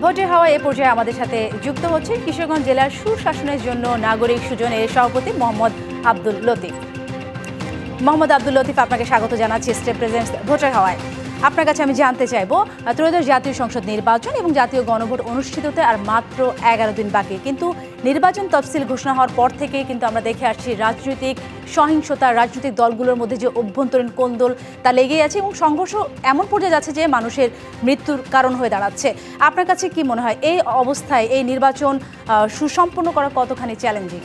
ভোটের হাওয়া এ পর্যায়ে আমাদের সাথে যুক্ত হচ্ছে কিশোরগঞ্জ জেলার সুশাসনের জন্য নাগরিক সুজনের সভাপতি মোহাম্মদ আব্দুল লতিফ। মোহাম্মদ আব্দুল লতিফ, আপনাকে স্বাগত জানাচ্ছি স্টেট প্রেজেন্টস ভোটের হাওয়ায়। আপনার কাছে আমি জানতে চাইবো, ত্রয়োদশ জাতীয় সংসদ নির্বাচন এবং জাতীয় গণভোট অনুষ্ঠিত হতে আর মাত্র 11 দিন বাকি, কিন্তু নির্বাচন তফসিল ঘোষণা হওয়ার পর থেকে কিন্তু আমরা দেখে আসছি রাজনৈতিক সহিংসতা, রাজনৈতিক দলগুলোর মধ্যে যে অভ্যন্তরীণ কোন্দল তা লেগেই আছে এবং সংঘর্ষ এমন পর্যায়ে যাচ্ছে যে মানুষের মৃত্যুর কারণ হয়ে দাঁড়াচ্ছে। আপনার কাছে কি মনে হয় এই অবস্থায় এই নির্বাচন সুসম্পন্ন করা কতখানি চ্যালেঞ্জিং?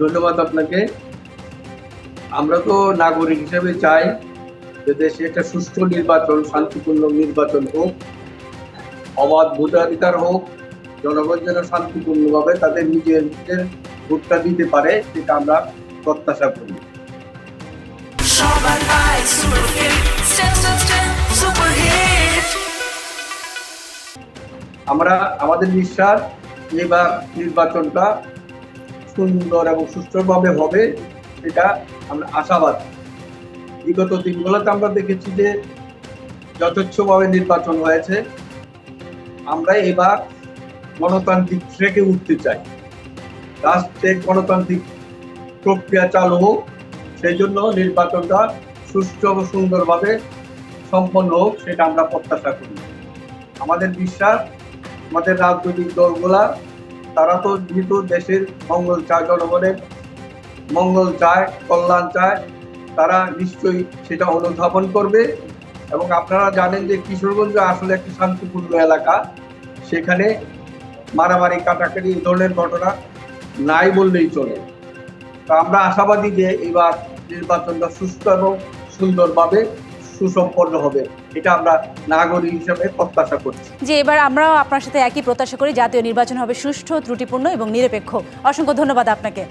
ধন্যবাদ আপনাকে। আমরা তো নাগরিক হিসেবে চাই যে দেশে একটা সুষ্ঠু নির্বাচন, শান্তিপূর্ণ নির্বাচন হোক, অবাধ ভোটাধিকার হোক, জনগণ যেন শান্তিপূর্ণভাবে তাদের নিজের ভোটটা দিতে পারে, সেটা আমরা প্রত্যাশা করি। আমাদের বিশ্বাস এবার নির্বাচনটা সুন্দর এবং সুষ্ঠুভাবে হবে, সেটা আমরা আশাবাদী। বিগত দিনগুলোতে আমরা দেখেছি যে যথেচ্ছভাবে নির্বাচন হয়েছে। আমরা এবার গণতান্ত্রিক ট্র্যাকে উঠতে চাই, রাষ্ট্রে গণতান্ত্রিক প্রক্রিয়া চালু হোক, সেই জন্য নির্বাচনটা সুষ্ঠু ও সুন্দরভাবে সম্পন্ন হোক, সেটা আমরা প্রত্যাশা করি। আমাদের বিশ্বাস, আমাদের রাজনৈতিক দলগুলা তারা তো যেহেতু দেশের মঙ্গল চায়, জনগণের মঙ্গল চায়, কল্যাণ চায়, তারা নিশ্চয়ই সেটা অনুধাবন করবে। এবং আপনারা জানেন যে কিশোরগঞ্জ আসলে একটি শান্তিপূর্ণ এলাকা, সেখানে মারামারি, কাটাকাটি এই ধরনের ঘটনা নাই বললেই চলে। তো আমরা আশাবাদী যে এবার নির্বাচনটা সুস্থ এবং সুন্দরভাবে সুসম্পন্ন হবে, এটা আমরা নাগরিক হিসেবে প্রত্যাশা করছি। যে এবার আমরাও আপনার সাথে একই প্রত্যাশা করি, জাতীয় নির্বাচন হবে সুষ্ঠু, ত্রুটিপূর্ণ এবং নিরপেক্ষ। অসংখ্য ধন্যবাদ আপনাকে।